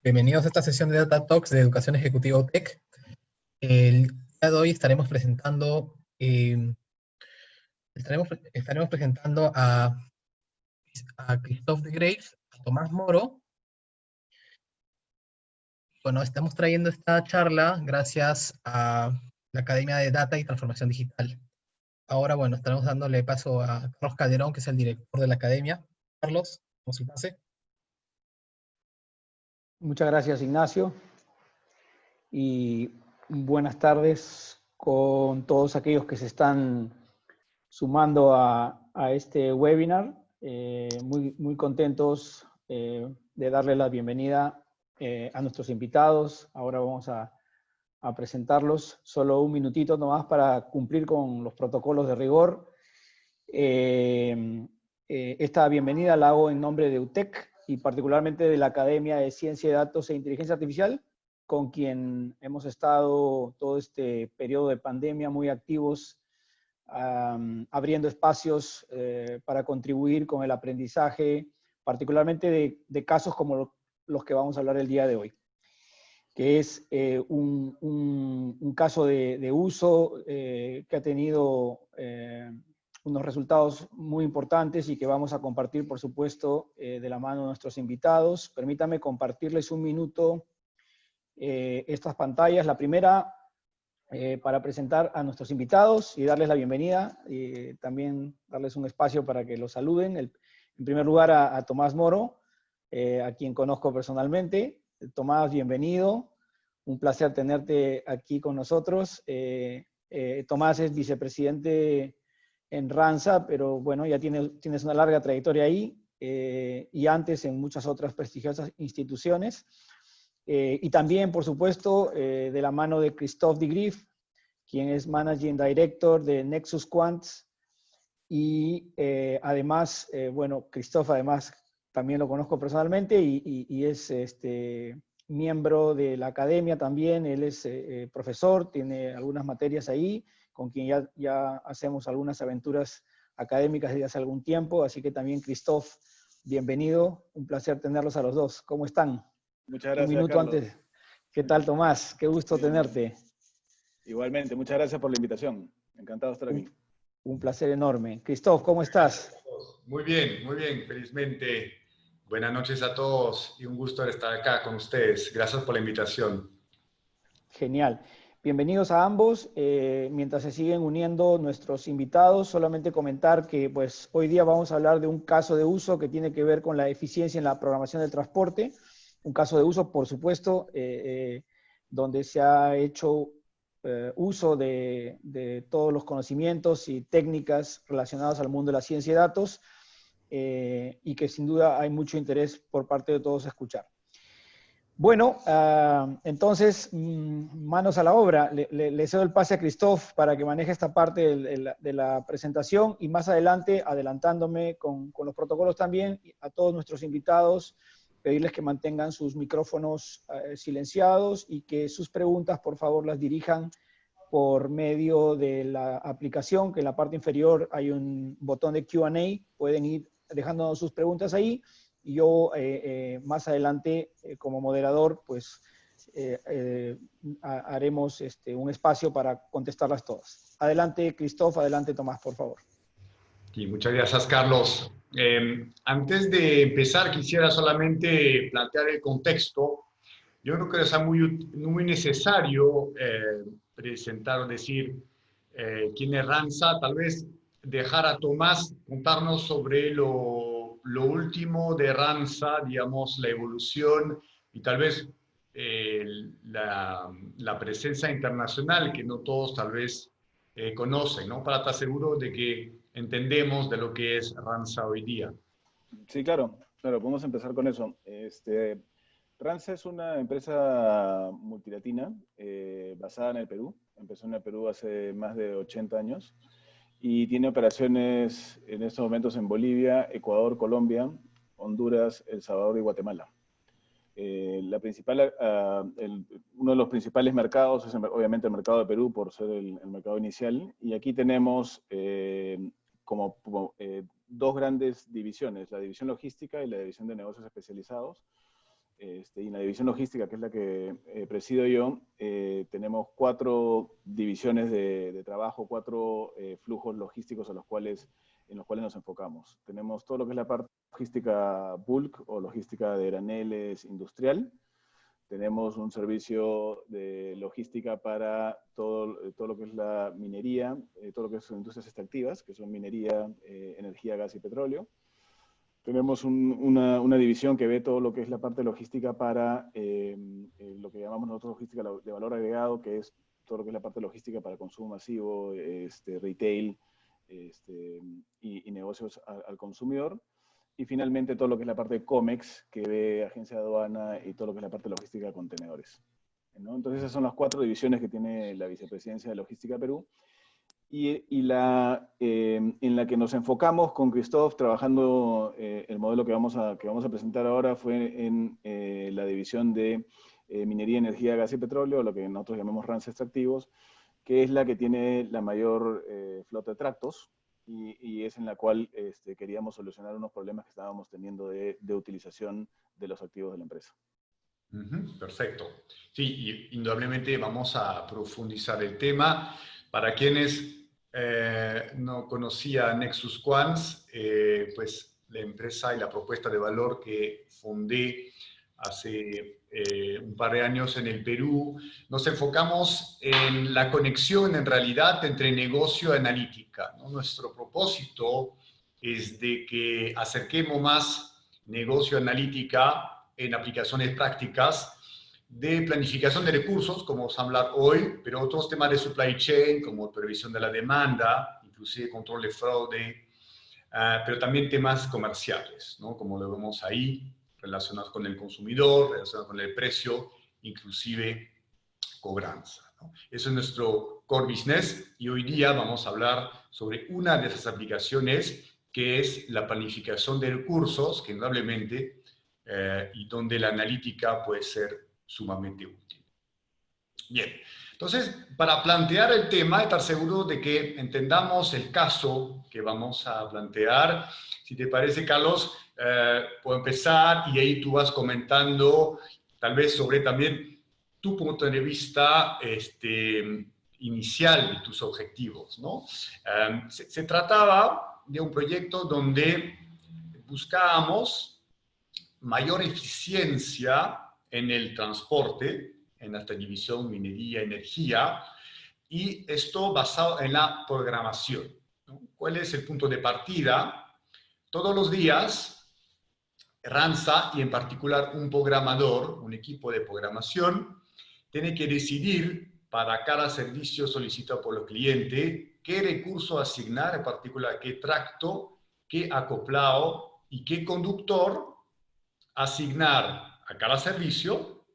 Bienvenidos a esta sesión de Data Talks de Educación Ejecutiva UTEC. El día de hoy estaremos presentando a Christophe de Graef, a Tomás Moro. Bueno, estamos trayendo esta charla gracias a la Academia de Data y Transformación Digital. Ahora, bueno, estaremos dándole paso a Carlos Calderón, que es el director de la Academia. Carlos, ¿cómo se pase? Muchas gracias, Ignacio. Y buenas tardes con todos aquellos que se están sumando a este webinar. Muy contentos de darle la bienvenida a nuestros invitados. Ahora vamos a presentarlos. Solo un minutito nomás para cumplir con los protocolos de rigor. Esta bienvenida la hago en nombre de UTEC y particularmente de la Academia de Ciencia de Datos e Inteligencia Artificial, con quien hemos estado todo este periodo de pandemia muy activos, abriendo espacios para contribuir con el aprendizaje, particularmente de casos como los que vamos a hablar el día de hoy, que es un caso de uso que ha tenido unos resultados muy importantes y que vamos a compartir, por supuesto, de la mano de nuestros invitados. Permítame compartirles un minuto estas pantallas. La primera, para presentar a nuestros invitados y darles la bienvenida, y también darles un espacio para que los saluden. En primer lugar, a Tomás Moro, a quien conozco personalmente. Tomás, bienvenido. Un placer tenerte aquí con nosotros. Tomás es vicepresidente en Ransa, pero bueno, ya tienes una larga trayectoria ahí, y antes en muchas otras prestigiosas instituciones. Y también, por supuesto, de la mano de Christophe de Graef, quien es Managing Director de Nexus Quants. Y además, bueno, Christophe además también lo conozco personalmente y es miembro de la academia también. Él es profesor, tiene algunas materias ahí, con quien ya hacemos algunas aventuras académicas desde hace algún tiempo. Así que también, Christophe, bienvenido. Un placer tenerlos a los dos. ¿Cómo están? Muchas gracias, Un minuto Carlos. antes. ¿Qué tal, Tomás? Qué gusto tenerte. Igualmente, muchas gracias por la invitación. Encantado de estar aquí. Un placer enorme. Christophe, ¿cómo estás? Muy bien, felizmente. Buenas noches a todos y un gusto estar acá con ustedes. Gracias por la invitación. Genial. Bienvenidos a ambos. Mientras se siguen uniendo nuestros invitados, solamente comentar que pues, hoy día vamos a hablar de un caso de uso que tiene que ver con la eficiencia en la programación del transporte. Un caso de uso, por supuesto, donde se ha hecho uso de todos los conocimientos y técnicas relacionados al mundo de la ciencia y datos, y que sin duda hay mucho interés por parte de todos a escuchar. Bueno, entonces, manos a la obra. Le cedo el pase a Christophe para que maneje esta parte de la presentación, y más adelante, adelantándome con los protocolos también, a todos nuestros invitados, pedirles que mantengan sus micrófonos silenciados y que sus preguntas, por favor, las dirijan por medio de la aplicación, que en la parte inferior hay un botón de Q&A. Pueden ir dejando sus preguntas ahí, y yo más adelante, como moderador, pues haremos un espacio para contestarlas todas. Adelante, Christophe, adelante, Tomás, por favor. Sí, muchas gracias, Carlos. Antes de empezar, quisiera solamente plantear el contexto. Yo creo que es muy necesario presentar o decir quién es Ransa. Tal vez dejar a Tomás contarnos sobre lo último de Ransa, digamos, la evolución y tal vez la presencia internacional que no todos tal vez conocen, ¿no? Para estar seguro de que entendemos de lo que es Ransa hoy día. Sí, claro, podemos empezar con eso. Ransa es una empresa multilatina basada en el Perú. Empezó en el Perú hace más de 80 años y tiene operaciones en estos momentos en Bolivia, Ecuador, Colombia, Honduras, El Salvador y Guatemala. Uno de los principales mercados es obviamente el mercado de Perú, por ser el mercado inicial, y aquí tenemos dos grandes divisiones, la división logística y la división de negocios especializados. Y en la división logística, que es la que presido yo, tenemos 4 divisiones de trabajo, 4 flujos logísticos en los cuales nos enfocamos. Tenemos todo lo que es la parte logística bulk o logística de graneles industrial. Tenemos un servicio de logística para todo lo que es la minería, todo lo que son industrias extractivas, que son minería, energía, gas y petróleo. Tenemos una división que ve todo lo que es la parte logística para lo que llamamos nosotros logística de valor agregado, que es todo lo que es la parte logística para consumo masivo, retail y negocios al consumidor. Y finalmente todo lo que es la parte de COMEX, que ve agencia de aduana y todo lo que es la parte logística de contenedores, ¿no? Entonces esas son las 4 divisiones que tiene la Vicepresidencia de Logística Perú. Y en la que nos enfocamos con Christoph, trabajando el modelo que vamos a presentar ahora, fue en la división de minería, energía, gas y petróleo, lo que nosotros llamamos RANS extractivos, que es la que tiene la mayor flota de tractos y es en la cual queríamos solucionar unos problemas que estábamos teniendo de utilización de los activos de la empresa. Perfecto. Sí, indudablemente vamos a profundizar el tema. Para quienes no conocían Nexus Quants, pues la empresa y la propuesta de valor que fundé hace un par de años en el Perú, nos enfocamos en la conexión en realidad entre negocio y analítica, ¿no? Nuestro propósito es de que acerquemos más negocio y analítica en aplicaciones prácticas de planificación de recursos, como vamos a hablar hoy, pero otros temas de supply chain, como previsión de la demanda, inclusive control de fraude, pero también temas comerciales, ¿no? Como lo vemos ahí, relacionados con el consumidor, relacionados con el precio, inclusive cobranza, ¿no? Eso es nuestro core business y hoy día vamos a hablar sobre una de esas aplicaciones que es la planificación de recursos, que indudablemente y donde la analítica puede ser sumamente útil. Bien, entonces, para plantear el tema, estar seguro de que entendamos el caso que vamos a plantear. Si te parece, Carlos, puedo empezar y ahí tú vas comentando tal vez sobre también tu punto de vista inicial de tus objetivos, ¿no? Se trataba de un proyecto donde buscábamos mayor eficiencia en el transporte, en esta división minería, energía, y esto basado en la programación, ¿no? ¿Cuál es el punto de partida? Todos los días, Ranza, y en particular un programador, un equipo de programación, tiene que decidir para cada servicio solicitado por el cliente qué recurso asignar, en particular qué tracto, qué acoplado y qué conductor asignar a cada servicio,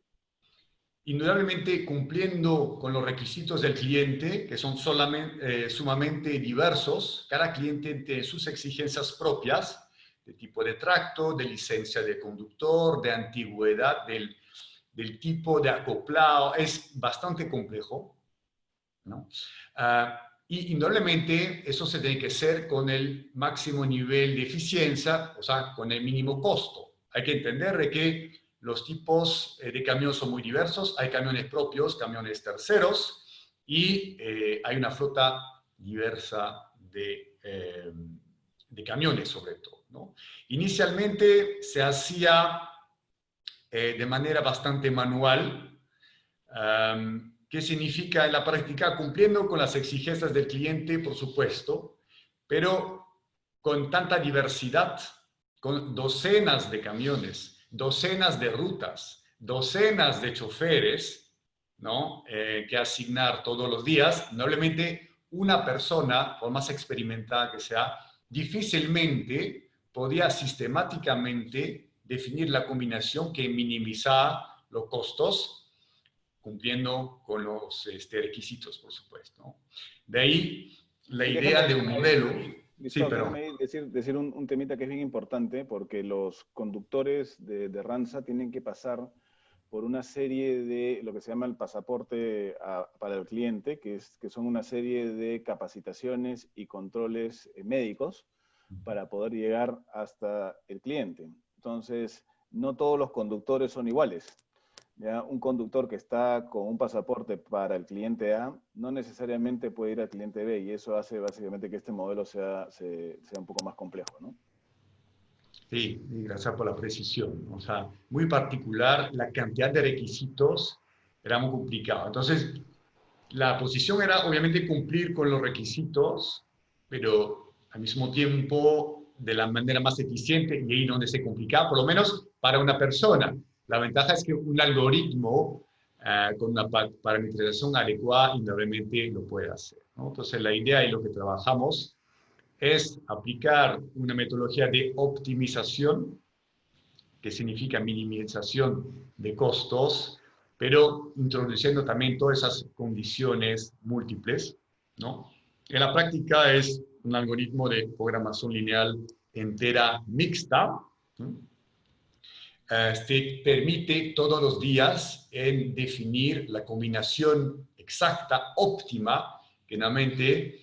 indudablemente cumpliendo con los requisitos del cliente, que son sumamente diversos. Cada cliente tiene sus exigencias propias, de tipo de tracto, de licencia de conductor, de antigüedad del tipo de acoplado. Es bastante complejo, ¿no? Y indudablemente eso se tiene que hacer con el máximo nivel de eficiencia, o sea, con el mínimo costo. Hay que entender de que los tipos de camiones son muy diversos. Hay camiones propios, camiones terceros, y hay una flota diversa de camiones, sobre todo, ¿no? Inicialmente se hacía de manera bastante manual. ¿Qué significa en la práctica? Cumpliendo con las exigencias del cliente, por supuesto, pero con tanta diversidad, con docenas de camiones, docenas de rutas, docenas de choferes, ¿no? Que asignar todos los días. Probablemente una persona, por más experimentada que sea, difícilmente podía sistemáticamente definir la combinación que minimizaba los costos, cumpliendo con los requisitos, por supuesto, ¿no? De ahí la idea de un modelo. Sí, pero decir un temita que es bien importante, porque los conductores de Ranza tienen que pasar por una serie de lo que se llama el pasaporte para el cliente, que son una serie de capacitaciones y controles médicos para poder llegar hasta el cliente. Entonces, no todos los conductores son iguales. ¿Ya? Un conductor que está con un pasaporte para el cliente A no necesariamente puede ir al cliente B, y eso hace básicamente que este modelo sea un poco más complejo, ¿no? Sí, y gracias por la precisión. O sea, muy particular, la cantidad de requisitos era muy complicado. Entonces, la posición era obviamente cumplir con los requisitos, pero al mismo tiempo de la manera más eficiente, y ahí donde se complicaba, por lo menos para una persona. La ventaja es que un algoritmo con una parametrización adecuada indudablemente lo puede hacer, ¿no? Entonces, la idea y lo que trabajamos es aplicar una metodología de optimización, que significa minimización de costos, pero introduciendo también todas esas condiciones múltiples, ¿no? En la práctica es un algoritmo de programación lineal entera mixta, ¿no? Te permite todos los días en definir la combinación exacta, óptima, que normalmente,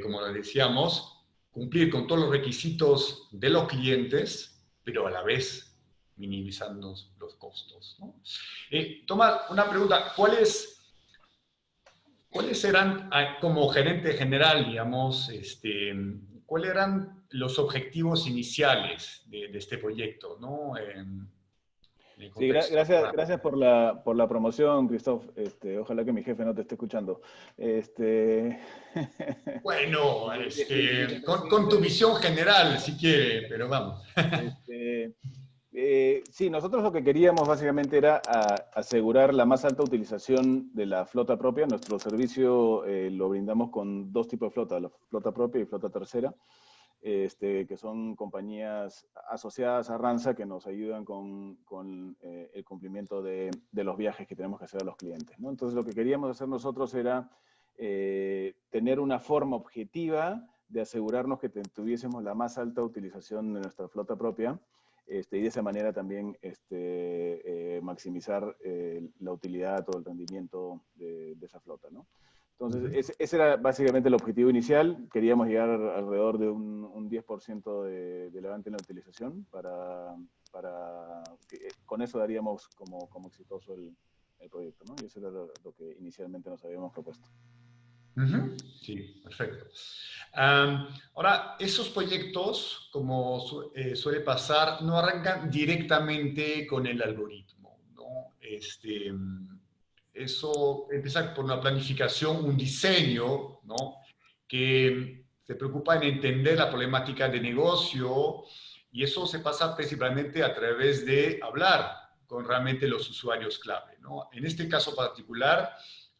como lo decíamos, cumplir con todos los requisitos de los clientes, pero a la vez minimizando los costos, ¿no? Tomás, una pregunta, ¿cuáles eran, como gerente general, digamos, cuáles eran los objetivos iniciales de este proyecto, ¿no? En el Sí, contexto. gracias por la promoción, Christoph. Ojalá que mi jefe no te esté escuchando. Bueno, con tu visión general, si quiere, pero vamos. Sí, nosotros lo que queríamos básicamente era asegurar la más alta utilización de la flota propia. Nuestro servicio lo brindamos con dos tipos de flota, la flota propia y flota tercera, que son compañías asociadas a Ranza que nos ayudan con el cumplimiento de los viajes que tenemos que hacer a los clientes, ¿no? Entonces lo que queríamos hacer nosotros era tener una forma objetiva de asegurarnos que tuviésemos la más alta utilización de nuestra flota propia, y de esa manera también maximizar la utilidad o el rendimiento de esa flota, ¿no? Entonces, ese era básicamente el objetivo inicial. Queríamos llegar alrededor de un 10% de levante en la utilización con eso daríamos como exitoso el proyecto, ¿no? Y eso era lo que inicialmente nos habíamos propuesto. Sí, perfecto. Ahora, esos proyectos, como suele pasar, no arrancan directamente con el algoritmo, ¿no? Eso empieza por una planificación, un diseño, ¿no? Que se preocupa en entender la problemática de negocio, y eso se pasa principalmente a través de hablar con realmente los usuarios clave, ¿no? En este caso particular,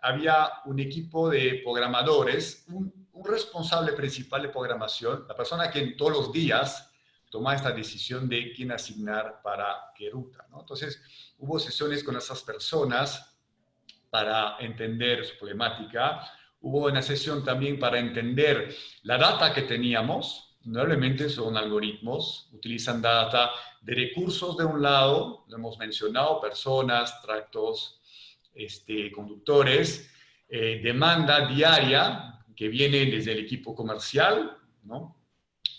había un equipo de programadores, un responsable principal de programación, la persona que todos los días toma esta decisión de quién asignar para qué ruta, ¿no? Entonces, hubo sesiones con esas personas para entender su problemática. Hubo una sesión también para entender la data que teníamos. Normalmente son algoritmos, utilizan data de recursos de un lado, lo hemos mencionado, personas, tractos, conductores, demanda diaria que viene desde el equipo comercial, ¿no?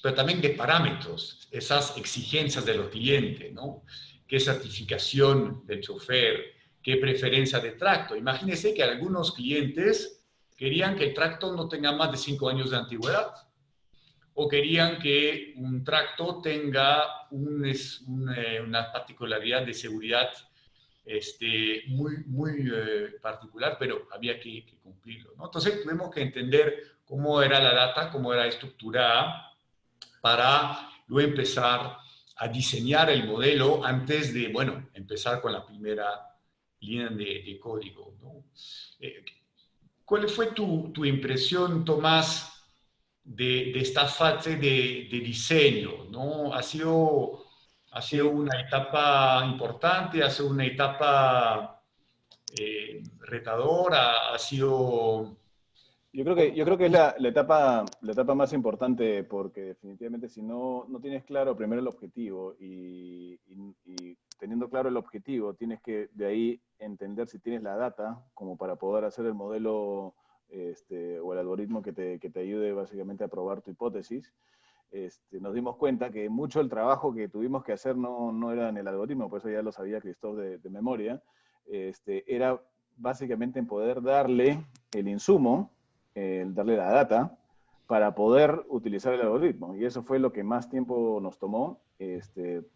Pero también de parámetros, esas exigencias de los clientes, ¿no? ¿Qué certificación del chofer? ¿Qué preferencia de tracto? Imagínense que algunos clientes querían que el tracto no tenga más de 5 años de antigüedad, o querían que un tracto tenga una particularidad de seguridad muy particular, pero había que cumplirlo, ¿no? Entonces tuvimos que entender cómo era la data, cómo era estructurada, para luego empezar a diseñar el modelo antes de, bueno, empezar con la primera línea de código, ¿no? ¿Cuál fue tu impresión, Tomás, de esta fase de diseño, ¿no? ¿Ha sido una etapa importante? ¿Ha sido una etapa retadora? ¿Ha sido...? Yo creo que es la etapa más importante, porque definitivamente si no tienes claro primero el objetivo y teniendo claro el objetivo, tienes que de ahí entender si tienes la data como para poder hacer el modelo o el algoritmo que te ayude básicamente a probar tu hipótesis. nos dimos cuenta que mucho del trabajo que tuvimos que hacer no era en el algoritmo, por eso ya lo sabía Christoph de memoria, era básicamente en poder darle el insumo, darle la data, para poder utilizar el algoritmo. Y eso fue lo que más tiempo nos tomó,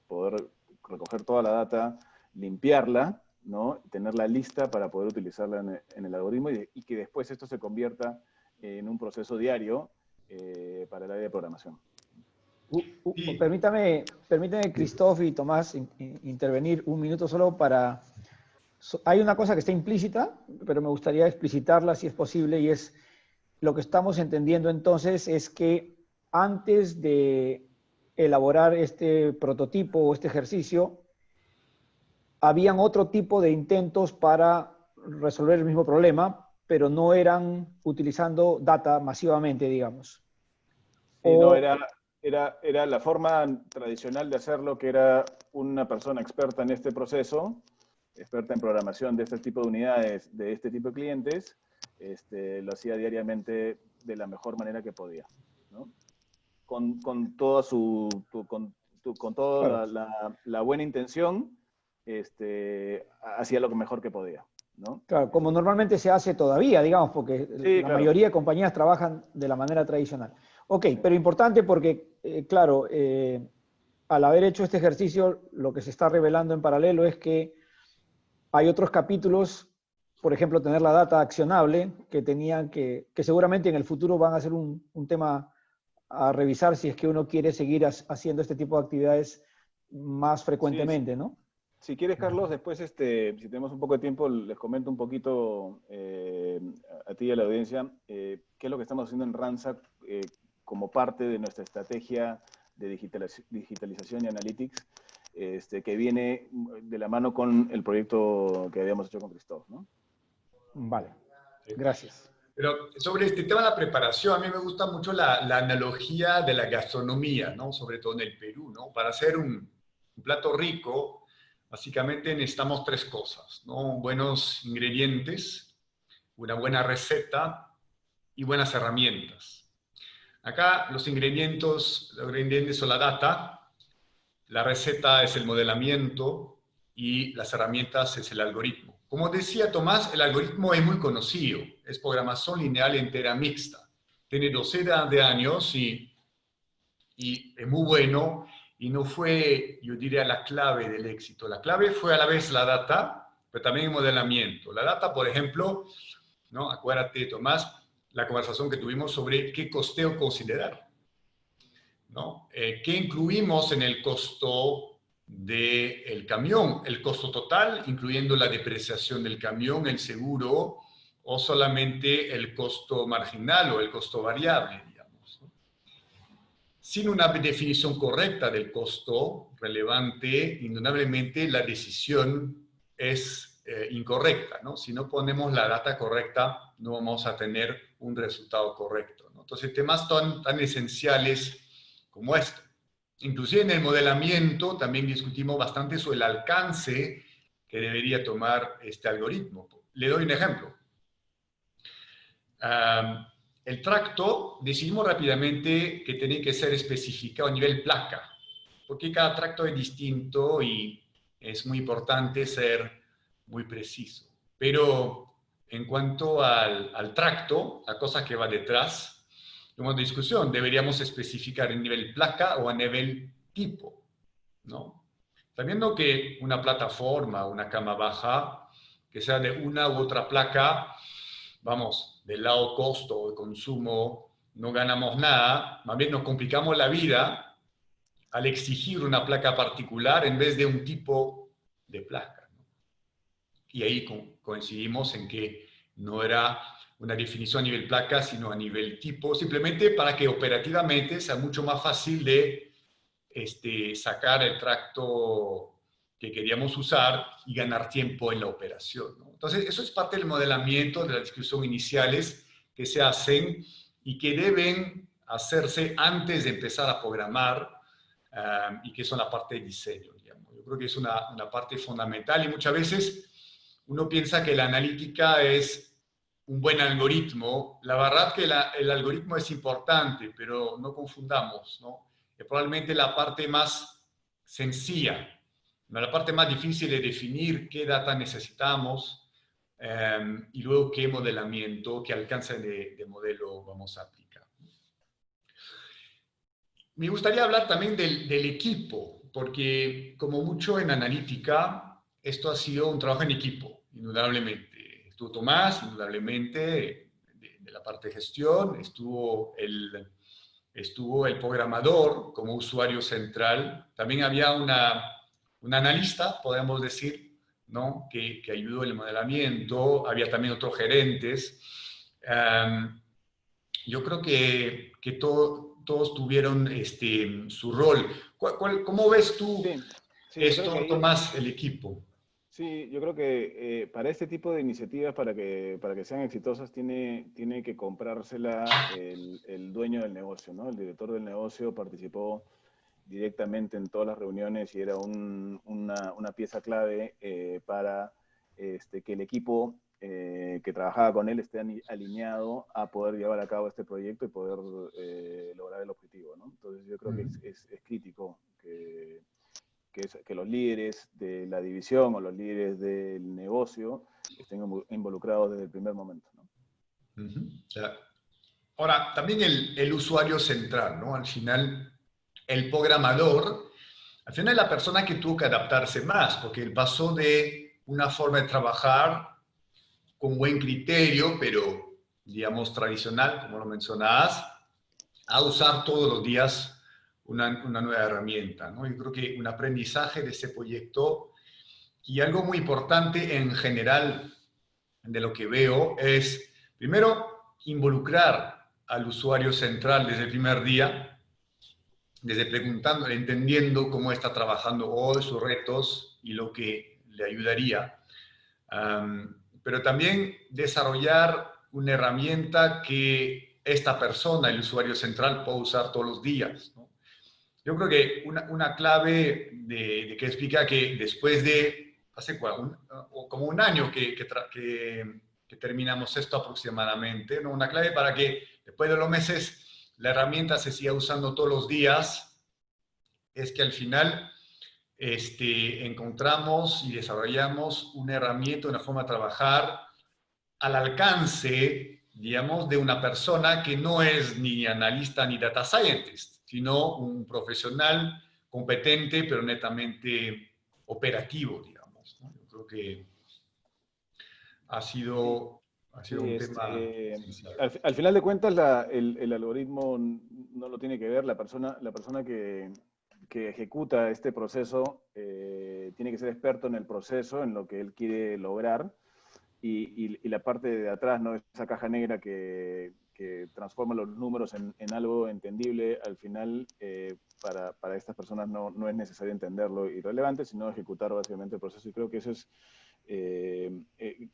poder recoger toda la data, limpiarla, ¿no? Tenerla lista para poder utilizarla en el algoritmo y que después esto se convierta en un proceso diario para el área de programación. Permítame, Christoph y Tomás, intervenir un minuto solo para... Hay una cosa que está implícita, pero me gustaría explicitarla si es posible, y es lo que estamos entendiendo entonces es que antes de elaborar este prototipo o este ejercicio, habían otro tipo de intentos para resolver el mismo problema, pero no eran utilizando data masivamente, digamos. Sí, no, era la forma tradicional de hacerlo, que era una persona experta en este proceso, experta en programación de este tipo de unidades, de este tipo de clientes, lo hacía diariamente de la mejor manera que podía, ¿no? Con toda Claro. la buena intención, hacía lo mejor que podía, ¿no? Claro, como normalmente se hace todavía, digamos, porque Sí, la claro. mayoría de compañías trabajan de la manera tradicional. Ok, pero importante porque, claro, al haber hecho este ejercicio, lo que se está revelando en paralelo es que hay otros capítulos, por ejemplo, tener la data accionable, que seguramente en el futuro van a ser un tema a revisar si es que uno quiere seguir haciendo este tipo de actividades más frecuentemente, Sí. ¿no? Si quieres, Carlos, después, si tenemos un poco de tiempo, les comento un poquito a ti y a la audiencia qué es lo que estamos haciendo en Ransack como parte de nuestra estrategia de digitalización y analytics, que viene de la mano con el proyecto que habíamos hecho con Christoph, ¿no? Vale, gracias. Pero sobre este tema de la preparación, a mí me gusta mucho la analogía de la gastronomía, ¿no? Sobre todo en el Perú, ¿no? Para hacer un plato rico, básicamente necesitamos tres cosas, ¿no? Buenos ingredientes, una buena receta y buenas herramientas. Acá los ingredientes son la data, la receta es el modelamiento y las herramientas es el algoritmo. Como decía Tomás, el algoritmo es muy conocido, es programación lineal entera mixta. Tiene docenas de años y es muy bueno y no fue, yo diría, la clave del éxito. La clave fue a la vez la data, pero también el modelamiento. La data, por ejemplo, ¿no? Acuérdate, Tomás, la conversación que tuvimos sobre qué costeo considerar, ¿no? ¿Qué incluimos en el costo del camión? El costo total, incluyendo la depreciación del camión, el seguro, o solamente el costo marginal o el costo variable, digamos, ¿no? Sin una definición correcta del costo relevante, indudablemente la decisión es incorrecta, ¿no? Si no ponemos la data correcta, no vamos a tener un resultado correcto, ¿no? Entonces, temas tan esenciales como esto. Inclusive en el modelamiento también discutimos bastante sobre el alcance que debería tomar este algoritmo. Le doy un ejemplo. El tracto, decidimos rápidamente que tiene que ser especificado a nivel placa, porque cada tracto es distinto y es muy importante ser muy preciso. Pero en cuanto al tracto, la cosa que va detrás, no hay discusión, deberíamos especificar en nivel placa o a nivel tipo, ¿no? Sabiendo que una plataforma, una cama baja, que sea de una u otra placa, vamos, del lado costo de consumo, no ganamos nada, más bien nos complicamos la vida al exigir una placa particular en vez de un tipo de placa, ¿no? Y ahí coincidimos en que no era una definición a nivel placa, sino a nivel tipo, simplemente para que operativamente sea mucho más fácil de sacar el tracto que queríamos usar y ganar tiempo en la operación, ¿no? Entonces, eso es parte del modelamiento, de la discusión iniciales que se hacen y que deben hacerse antes de empezar a programar y que son la parte de diseño, digamos. Yo creo que es una parte fundamental y muchas veces uno piensa que la analítica es un buen algoritmo. La verdad que el algoritmo es importante, pero no confundamos, ¿no? Es probablemente la parte más sencilla, ¿no? La parte más difícil es definir qué data necesitamos y luego qué modelamiento, qué alcance de modelo vamos a aplicar. Me gustaría hablar también del equipo, porque como mucho en analítica, esto ha sido un trabajo en equipo, indudablemente. Estuvo Tomás, indudablemente, de la parte de gestión, estuvo el programador como usuario central, también había un analista, podemos decir, ¿no? que ayudó en el modelamiento, había también otros gerentes. Yo creo que todos tuvieron su rol. ¿Cómo ves tú Sí, yo creo que Tomás, el equipo? sí, yo creo que para este tipo de iniciativas, para que sean exitosas, tiene que comprársela el dueño del negocio, ¿no? El director del negocio participó directamente en todas las reuniones y era una pieza clave para que el equipo que trabajaba con él esté alineado a poder llevar a cabo este proyecto y poder lograr el objetivo, ¿no? Entonces yo creo que es crítico que los líderes de la división o los líderes del negocio estén involucrados desde el primer momento, ¿no? Ahora, también el usuario central, ¿no? Al final, el programador, al final es la persona que tuvo que adaptarse más, porque él pasó de una forma de trabajar con buen criterio, pero digamos tradicional, como lo mencionabas, a usar todos los días una nueva herramienta, ¿no? Yo creo que un aprendizaje de ese proyecto y algo muy importante en general de lo que veo es, primero, involucrar al usuario central desde el primer día, desde preguntándole, entendiendo cómo está trabajando hoy, sus retos y lo que le ayudaría. Pero también desarrollar una herramienta que esta persona, el usuario central, pueda usar todos los días, ¿no? Yo creo que una clave de que explica que después de, hace como un año que terminamos esto aproximadamente, ¿no? Una clave para que después de los meses la herramienta se siga usando todos los días, es que al final encontramos y desarrollamos una herramienta, una forma de trabajar al alcance, digamos, de una persona que no es ni analista ni data scientist, sino un profesional competente, pero netamente operativo, digamos, ¿no? Yo creo que ha sido un tema esencial. Al final de cuentas, el algoritmo no lo tiene que ver, la persona que ejecuta este proceso tiene que ser experto en el proceso, en lo que él quiere lograr, y la parte de atrás, ¿no? Esa caja negra que transforma los números en algo entendible, al final para estas personas no es necesario entenderlo y relevante, sino ejecutar básicamente el proceso. Y creo que eso es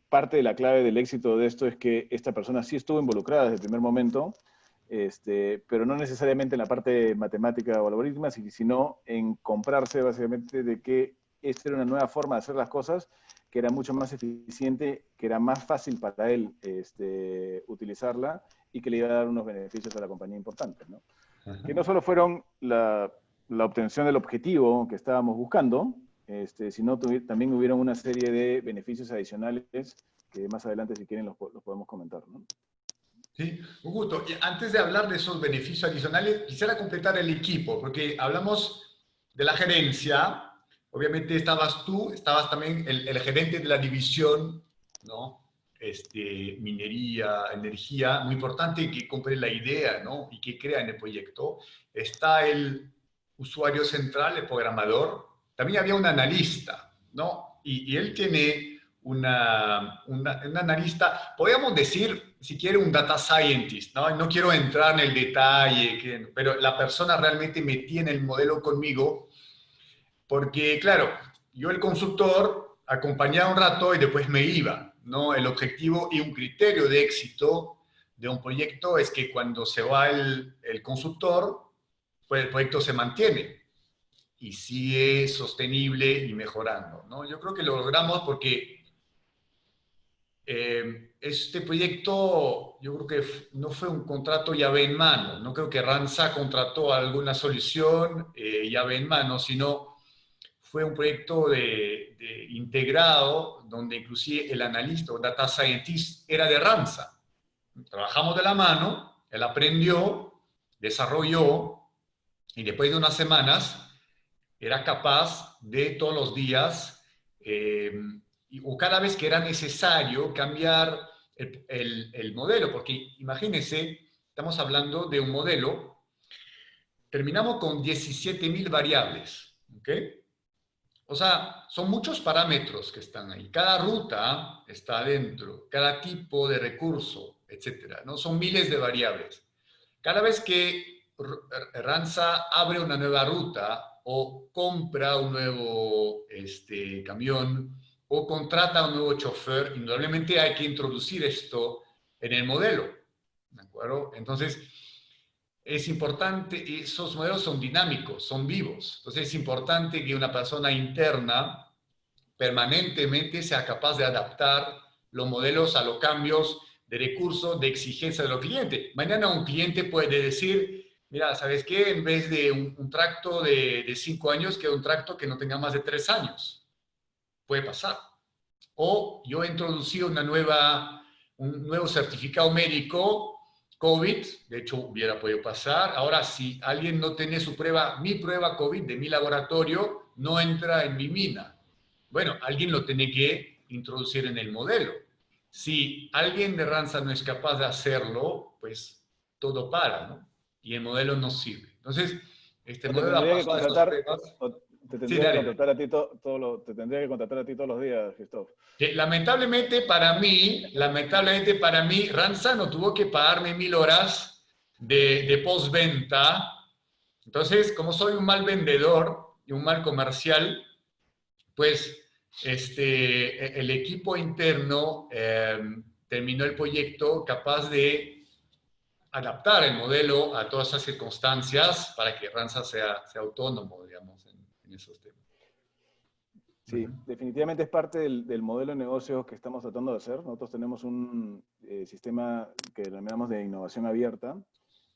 parte de la clave del éxito de esto, es que esta persona sí estuvo involucrada desde el primer momento, pero no necesariamente en la parte matemática o algoritmia, sino en comprarse básicamente de que esta era una nueva forma de hacer las cosas, que era mucho más eficiente, que era más fácil para él utilizarla y que le iba a dar unos beneficios a la compañía importantes, ¿no? Que no solo fueron la obtención del objetivo que estábamos buscando, sino también hubieron una serie de beneficios adicionales que más adelante, si quieren, los podemos comentar, ¿no? Sí, un gusto. Y antes de hablar de esos beneficios adicionales, quisiera completar el equipo, porque hablamos de la gerencia. Obviamente estabas tú, estabas también el gerente de la división, ¿no? Minería, energía, muy importante que compre la idea, ¿no? Y que crea en el proyecto. Está el usuario central, el programador. También había un analista, ¿no? Y él tiene un analista, podríamos decir, si quiere, un data scientist, ¿no? No quiero entrar en el detalle, pero la persona realmente metía en el modelo conmigo, porque, claro, yo el consultor acompañaba un rato y después me iba, ¿no? El objetivo y un criterio de éxito de un proyecto es que cuando se va el consultor, pues el proyecto se mantiene y sigue sostenible y mejorando, ¿no? Yo creo que lo logramos porque este proyecto, yo creo que no fue un contrato llave en mano. No creo que Ranza contrató alguna solución llave en mano, sino fue un proyecto de integrado, donde inclusive el analista o data scientist era de Ranza. Trabajamos de la mano, él aprendió, desarrolló, y después de unas semanas era capaz de todos los días, o cada vez que era necesario, cambiar el modelo, porque imagínense, estamos hablando de un modelo, terminamos con 17.000 variables, ¿ok? O sea, son muchos parámetros que están ahí. Cada ruta está adentro, cada tipo de recurso, etcétera, ¿no? Son miles de variables. Cada vez que Ranza abre una nueva ruta o compra un nuevo camión o contrata un nuevo chofer, indudablemente hay que introducir esto en el modelo, ¿de acuerdo? Entonces, es importante, esos modelos son dinámicos, son vivos. Entonces, es importante que una persona interna permanentemente sea capaz de adaptar los modelos a los cambios de recursos, de exigencia de los clientes. Mañana un cliente puede decir, mira, ¿sabes qué? En vez de un tracto de 5 años, quiero un tracto que no tenga más de 3 años. Puede pasar. O yo he introducido un nuevo certificado médico COVID, de hecho hubiera podido pasar. Ahora, si alguien no tiene mi prueba COVID de mi laboratorio, no entra en mi mina. Bueno, alguien lo tiene que introducir en el modelo. Si alguien de Ranza no es capaz de hacerlo, pues todo para, ¿no? Y el modelo no sirve. Entonces, este Te modelo ha tendría que pasado estos contratar, pruebas. te Sí, tendría que dale. contratar a ti te tendría que contratar a ti todos los días, Christoph. Lamentablemente para mí, Ranza no tuvo que pagarme 1.000 horas de postventa. Entonces, como soy un mal vendedor y un mal comercial, pues el equipo interno terminó el proyecto capaz de adaptar el modelo a todas esas circunstancias para que Ranza sea autónomo, digamos, en esos temas. Sí, definitivamente es parte del modelo de negocios que estamos tratando de hacer. Nosotros tenemos un sistema que denominamos de innovación abierta,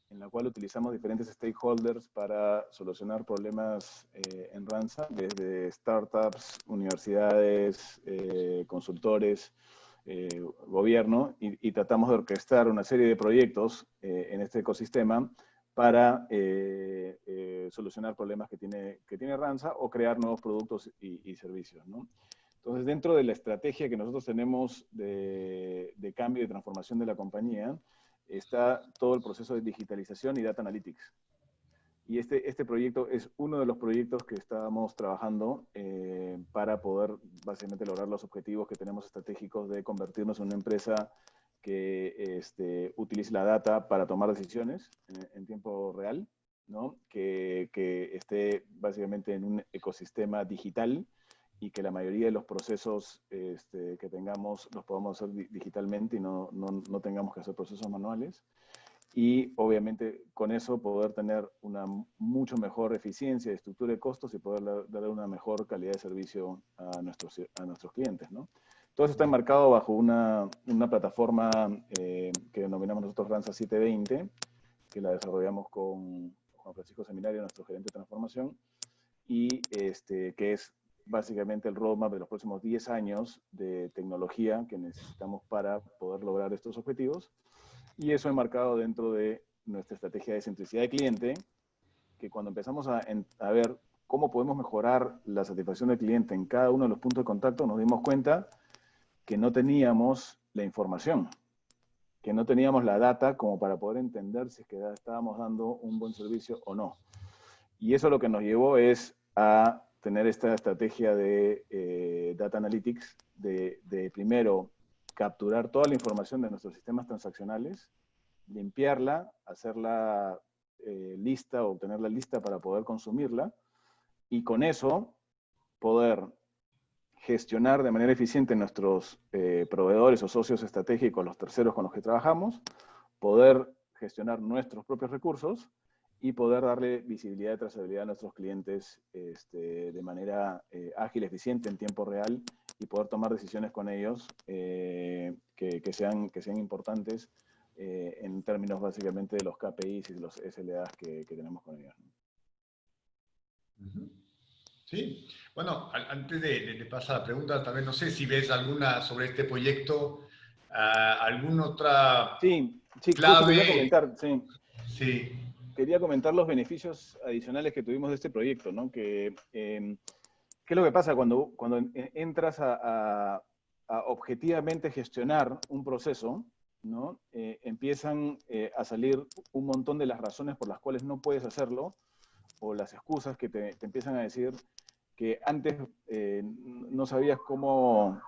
en la cual utilizamos diferentes stakeholders para solucionar problemas en Ranza, desde startups, universidades, consultores, gobierno, y tratamos de orquestar una serie de proyectos en este ecosistema para solucionar problemas que tiene Ranza o crear nuevos productos y servicios, ¿no? Entonces, dentro de la estrategia que nosotros tenemos de cambio y transformación de la compañía, está todo el proceso de digitalización y data analytics. Y este proyecto es uno de los proyectos que estábamos trabajando para poder básicamente lograr los objetivos que tenemos estratégicos de convertirnos en una empresa que utilice la data para tomar decisiones en tiempo real, ¿no? Que esté básicamente en un ecosistema digital y que la mayoría de los procesos que tengamos los podamos hacer digitalmente y no tengamos que hacer procesos manuales. Y obviamente con eso poder tener una mucho mejor eficiencia y estructura de costos y poder darle una mejor calidad de servicio a nuestros clientes, ¿no? Todo eso está enmarcado bajo una plataforma que denominamos nosotros Ranza 720, que la desarrollamos con Juan Francisco Seminario, nuestro gerente de transformación, y que es básicamente el roadmap de los próximos 10 años de tecnología que necesitamos para poder lograr estos objetivos. Y eso enmarcado dentro de nuestra estrategia de centricidad de cliente, que cuando empezamos a ver cómo podemos mejorar la satisfacción del cliente en cada uno de los puntos de contacto, nos dimos cuenta que no teníamos la información, que no teníamos la data como para poder entender si es que estábamos dando un buen servicio o no. Y eso lo que nos llevó es a tener esta estrategia de Data Analytics, de primero capturar toda la información de nuestros sistemas transaccionales, limpiarla, hacerla lista o obtenerla lista para poder consumirla, y con eso poder gestionar de manera eficiente nuestros proveedores o socios estratégicos, los terceros con los que trabajamos, poder gestionar nuestros propios recursos y poder darle visibilidad y trazabilidad a nuestros clientes de manera ágil, eficiente, en tiempo real y poder tomar decisiones con ellos que sean importantes en términos básicamente de los KPIs y de los SLAs que tenemos con ellos, ¿no? Sí, bueno, antes de pasar a la pregunta, también no sé si ves alguna sobre este proyecto, alguna otra Sí, justo quería clave. comentar, sí. Sí. Quería comentar los beneficios adicionales que tuvimos de este proyecto, ¿no? ¿Qué es lo que pasa cuando entras a objetivamente gestionar un proceso, ¿no? Empiezan a salir un montón de las razones por las cuales no puedes hacerlo, o las excusas que te empiezan a decir que antes no sabías cómo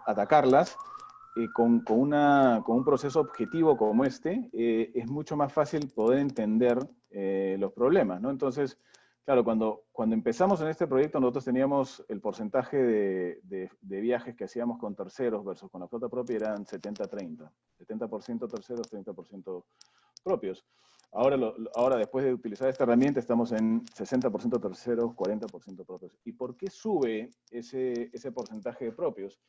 atacarlas. Con un proceso objetivo como este, es mucho más fácil poder entender los problemas, ¿no? Entonces, claro, cuando empezamos en este proyecto, nosotros teníamos el porcentaje de viajes que hacíamos con terceros versus con la flota propia eran 70-30. 70% terceros, 30% propios. Ahora, después de utilizar esta herramienta, estamos en 60% terceros, 40% propios. ¿Y por qué sube ese porcentaje de propios?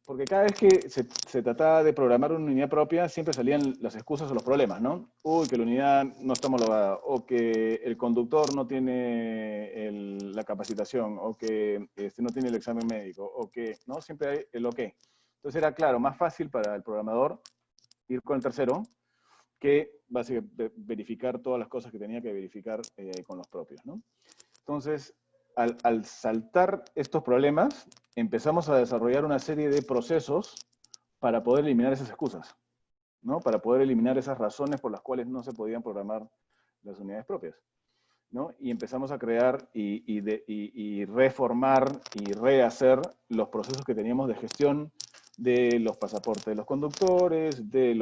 Porque cada vez que se trataba de programar una unidad propia, siempre salían las excusas o los problemas, ¿no? Uy, que la unidad no está homologada, o que el conductor no tiene la capacitación, o que no tiene el examen médico, o que, ¿no? Siempre hay el ok. Entonces era, claro, más fácil para el programador ir con el tercero que básicamente verificar todas las cosas que tenía que verificar con los propios, ¿no? Entonces, al saltar estos problemas, empezamos a desarrollar una serie de procesos para poder eliminar esas excusas, ¿no? Para poder eliminar esas razones por las cuales no se podían programar las unidades propias, ¿no? Y empezamos a crear y reformar y rehacer los procesos que teníamos de gestión de los pasaportes de los conductores, de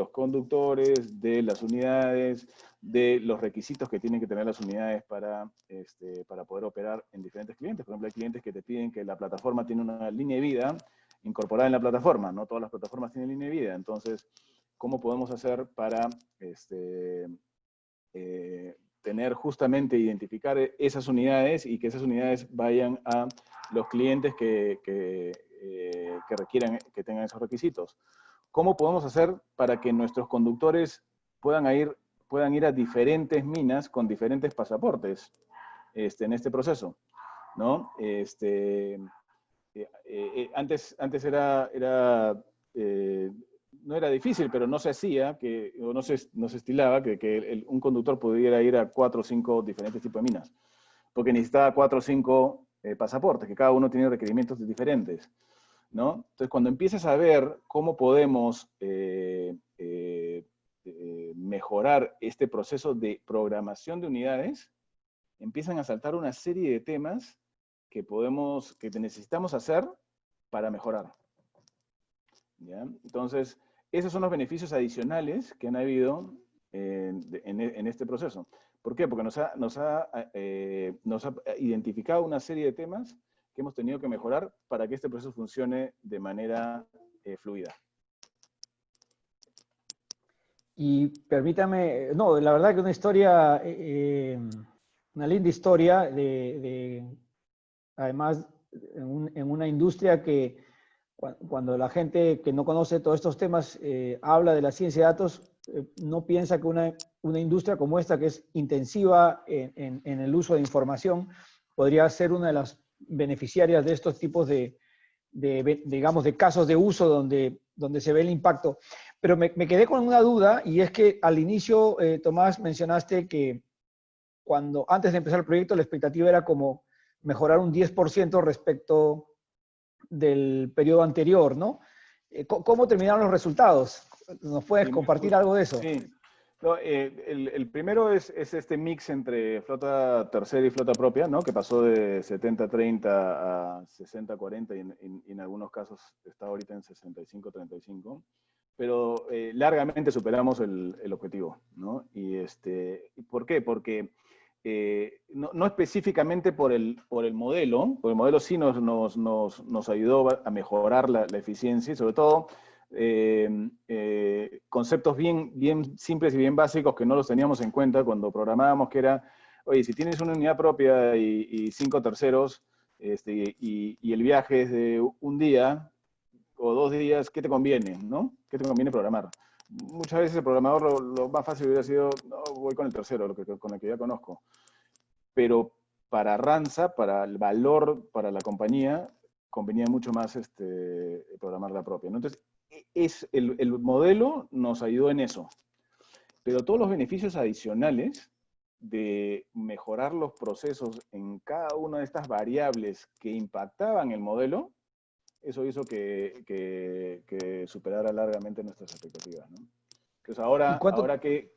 las unidades, de los requisitos que tienen que tener las unidades para poder operar en diferentes clientes. Por ejemplo, hay clientes que te piden que la plataforma tiene una línea de vida incorporada en la plataforma. No todas las plataformas tienen línea de vida. Entonces, ¿cómo podemos hacer para tener justamente, identificar esas unidades y que esas unidades vayan a los clientes que requieran, que tengan esos requisitos? ¿Cómo podemos hacer para que nuestros conductores puedan ir a diferentes minas con diferentes pasaportes en este proceso, ¿no? Antes no era difícil, pero no se hacía, o no se estilaba que un conductor pudiera ir a 4 o 5 diferentes tipos de minas, porque necesitaba 4 o 5 pasaportes, que cada uno tiene requerimientos diferentes, ¿no? Entonces, cuando empiezas a ver cómo podemos mejorar este proceso de programación de unidades, empiezan a saltar una serie de temas que necesitamos hacer para mejorar, ¿ya? Entonces, esos son los beneficios adicionales que han habido en este proceso. ¿Por qué? Porque nos ha identificado una serie de temas que hemos tenido que mejorar para que este proceso funcione de manera fluida. Y permítame, no, la verdad que una historia, una linda historia, además en una industria que cuando la gente que no conoce todos estos temas habla de la ciencia de datos, no piensa que una industria como esta, que es intensiva en el uso de información, podría ser una de las beneficiarias de estos tipos digamos, de casos de uso donde se ve el impacto. Pero me quedé con una duda, y es que al inicio, Tomás, mencionaste que antes de empezar el proyecto, la expectativa era como mejorar un 10% respecto del periodo anterior, ¿no? ¿Cómo terminaron los resultados? ¿Nos puedes compartir algo de eso? Sí. No, el primero es este mix entre flota tercera y flota propia, ¿no? Que pasó de 70-30 a 60-40 y en algunos casos está ahorita en 65-35. Pero largamente superamos el objetivo, ¿no? ¿Y por qué? Porque no específicamente por el modelo, porque el modelo sí nos ayudó a mejorar la eficiencia y sobre todo conceptos bien simples y bien básicos que no los teníamos en cuenta cuando programábamos, que era, oye, si tienes una unidad propia y 5 terceros, y el viaje es de un día o 2 días, ¿qué te conviene, no? ¿Qué te conviene programar? Muchas veces el programador lo más fácil hubiera sido, no, voy con el tercero, con el que ya conozco. Pero para Ranza, para el valor para la compañía, convenía mucho más programar la propia, ¿no? Entonces, el modelo nos ayudó en eso. Pero todos los beneficios adicionales de mejorar los procesos en cada una de estas variables que impactaban el modelo, eso hizo que superara largamente nuestras expectativas, ¿no? Entonces ahora que...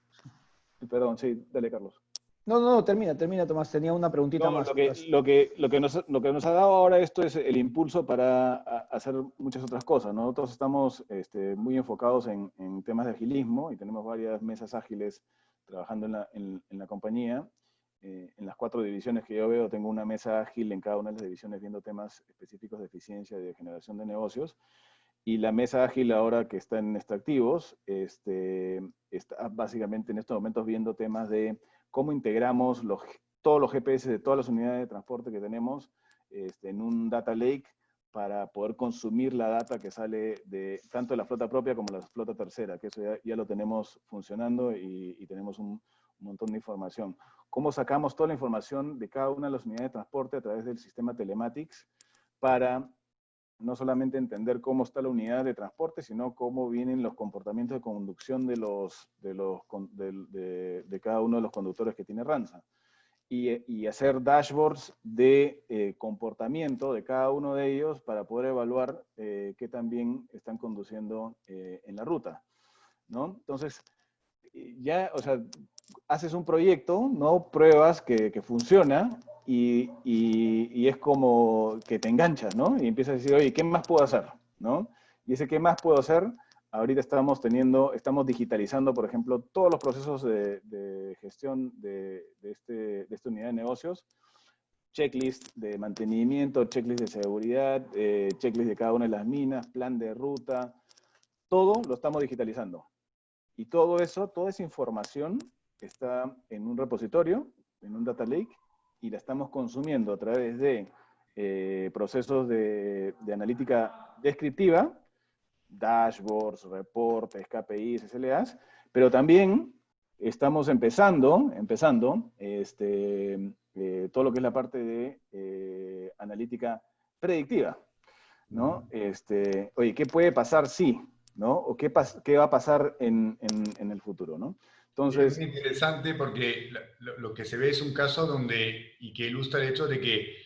Perdón, sí, dale, Carlos. No, termina, Tomás. Tenía una preguntita No, más. lo que nos ha dado ahora esto es el impulso para hacer muchas otras cosas, ¿no? Nosotros estamos muy enfocados en temas de agilismo y tenemos varias mesas ágiles trabajando en la compañía. En las 4 divisiones que yo veo, tengo una mesa ágil en cada una de las divisiones viendo temas específicos de eficiencia y de generación de negocios. Y la mesa ágil ahora que está en extractivos, está básicamente en estos momentos viendo temas de cómo integramos todos los GPS de todas las unidades de transporte que tenemos en un data lake para poder consumir la data que sale de tanto de la flota propia como de la flota tercera, que eso ya lo tenemos funcionando y tenemos un montón de información. Cómo sacamos toda la información de cada una de las unidades de transporte a través del sistema Telematics para no solamente entender cómo está la unidad de transporte, sino cómo vienen los comportamientos de conducción de cada uno de los conductores que tiene Ranza. Y hacer dashboards de comportamiento de cada uno de ellos para poder evaluar qué también están conduciendo en la ruta, ¿no? Entonces, ya, o sea, haces un proyecto, ¿no? Pruebas que funciona y es como que te enganchas, ¿no? Y empiezas a decir, oye, ¿qué más puedo hacer? ¿No? Y ese ¿qué más puedo hacer? Ahorita estamos digitalizando, por ejemplo, todos los procesos de gestión de esta unidad de negocios, checklist de mantenimiento, checklist de seguridad, checklist de cada una de las minas, plan de ruta, todo lo estamos digitalizando. Y todo eso, toda esa información está en un repositorio, en un data lake, y la estamos consumiendo a través de procesos de analítica descriptiva, dashboards, reportes, KPIs, SLAs, pero también estamos empezando todo lo que es la parte de analítica predictiva, ¿no? Oye, ¿qué puede pasar si? ¿No? ¿O qué va a pasar en el futuro, ¿no? Entonces, es muy interesante porque lo que se ve es un caso y que ilustra el hecho de que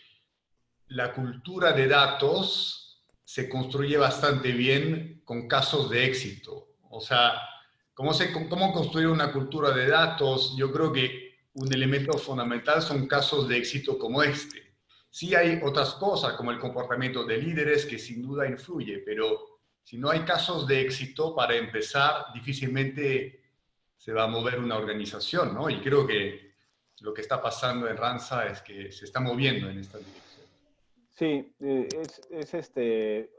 la cultura de datos se construye bastante bien con casos de éxito. O sea, ¿cómo construir una cultura de datos? Yo creo que un elemento fundamental son casos de éxito como este. Sí hay otras cosas como el comportamiento de líderes que sin duda influye, pero si no hay casos de éxito, para empezar, difícilmente se va a mover una organización, ¿no? Y creo que lo que está pasando en Ranza es que se está moviendo en esta dirección. sí,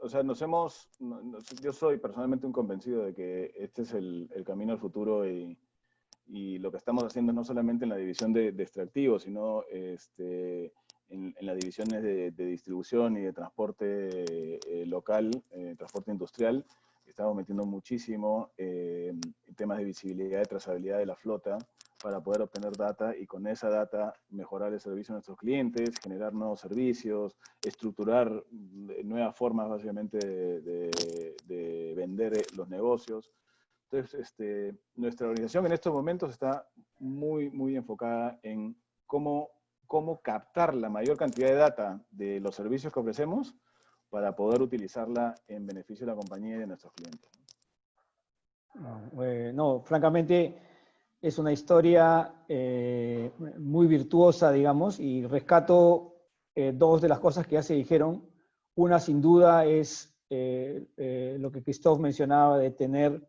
o sea, yo soy personalmente un convencido de que este es el camino al futuro y lo que estamos haciendo no solamente en la división de extractivos, sino en las divisiones de distribución y de transporte local, transporte industrial. Estamos metiendo muchísimo en temas de visibilidad y trazabilidad de la flota para poder obtener data y con esa data mejorar el servicio a nuestros clientes, generar nuevos servicios, estructurar nuevas formas básicamente de vender los negocios. Entonces, nuestra organización en estos momentos está muy, muy enfocada en cómo captar la mayor cantidad de data de los servicios que ofrecemos para poder utilizarla en beneficio de la compañía y de nuestros clientes. No, francamente es una historia muy virtuosa, digamos, y rescato 2 de las cosas que ya se dijeron. Una, sin duda, es lo que Christophe mencionaba de tener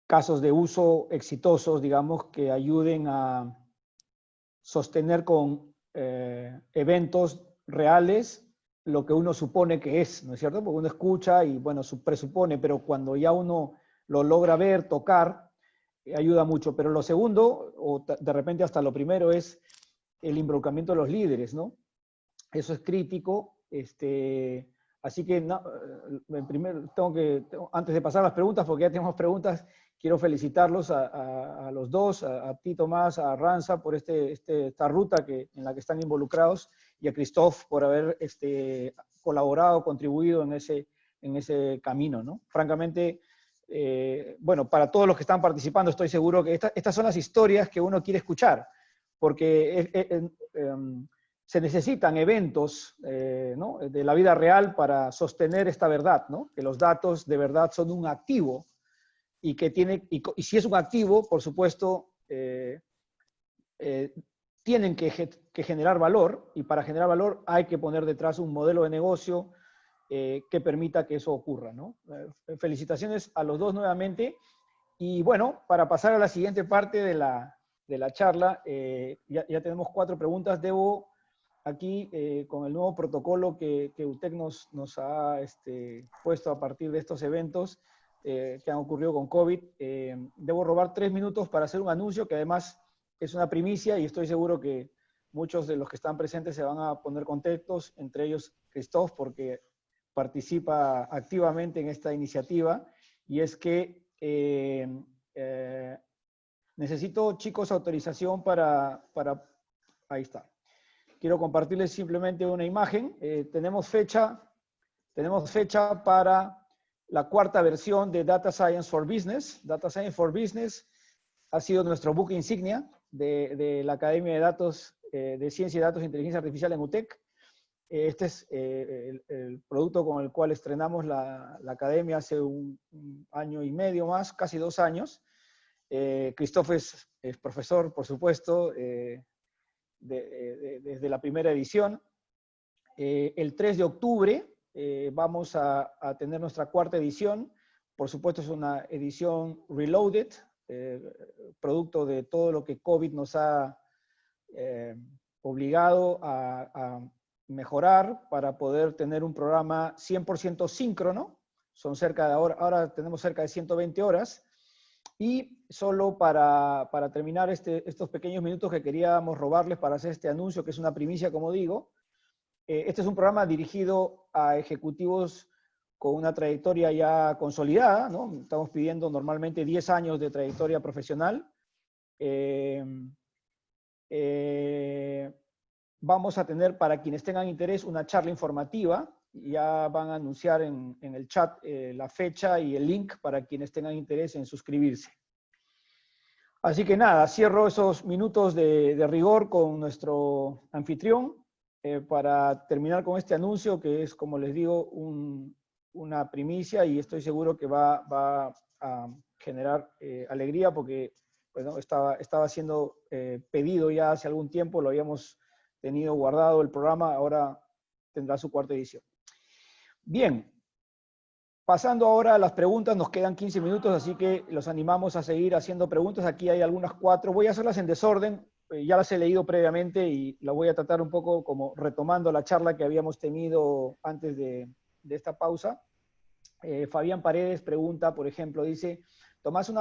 casos de uso exitosos, digamos, que ayuden a sostener con eventos reales lo que uno supone que es, ¿no es cierto? Porque uno escucha y, bueno, presupone, pero cuando ya uno lo logra ver, tocar, ayuda mucho. Pero lo segundo, o de repente hasta lo primero, es el involucramiento de los líderes, ¿no? Eso es crítico. Así que antes de pasar a las preguntas, porque ya tenemos preguntas, quiero felicitarlos a los dos, a ti, Tomás, a Ranza, por esta ruta en la que están involucrados, y a Christophe por haber colaborado, contribuido en ese camino, ¿no? Francamente, bueno, para todos los que están participando, estoy seguro que estas son las historias que uno quiere escuchar, porque se necesitan eventos, ¿no?, de la vida real para sostener esta verdad, ¿no? Que los datos de verdad son un activo y y si es un activo, por supuesto, tienen que generar valor, y para generar valor hay que poner detrás un modelo de negocio que permita que eso ocurra, ¿no? Felicitaciones a los dos nuevamente. Y bueno, para pasar a la siguiente parte de la charla, ya tenemos 4 preguntas. Debo aquí, con el nuevo protocolo que UTEC nos ha puesto a partir de estos eventos que han ocurrido con COVID, debo robar 3 minutos para hacer un anuncio que además es una primicia, y estoy seguro que muchos de los que están presentes se van a poner contentos, entre ellos Christophe, porque participa activamente en esta iniciativa, y es que necesito, chicos, autorización para... Ahí está. Quiero compartirles simplemente una imagen. Tenemos fecha para la 4ª versión de Data Science for Business. Data Science for Business ha sido nuestro buque insignia de la Academia de Datos, de Ciencia y Datos e Inteligencia Artificial en UTEC. Este es el producto con el cual estrenamos la academia hace un año y medio más, casi 2 años. Christophe es profesor, por supuesto, desde la primera edición. El 3 de octubre vamos a tener nuestra 4ª edición. Por supuesto, es una edición reloaded, producto de todo lo que COVID nos ha obligado a mejorar para poder tener un programa 100% síncrono. Ahora tenemos cerca de 120 horas. Y solo para terminar estos pequeños minutos que queríamos robarles para hacer este anuncio, que es una primicia, como digo, este es un programa dirigido a ejecutivos con una trayectoria ya consolidada, ¿no? Estamos pidiendo normalmente 10 años de trayectoria profesional. Vamos a tener, para quienes tengan interés, una charla informativa. Ya van a anunciar en el chat la fecha y el link para quienes tengan interés en suscribirse. Así que nada, cierro esos minutos de rigor con nuestro anfitrión para terminar con este anuncio, que es, como les digo, una primicia, y estoy seguro que va a generar alegría, porque bueno, estaba siendo pedido ya hace algún tiempo, lo habíamos tenido guardado el programa, ahora tendrá su 4ª edición. Bien, pasando ahora a las preguntas, nos quedan 15 minutos, así que los animamos a seguir haciendo preguntas. Aquí hay algunas 4, voy a hacerlas en desorden, ya las he leído previamente y las voy a tratar un poco como retomando la charla que habíamos tenido antes de esta pausa. Fabián Paredes pregunta, por ejemplo, dice, Tomás,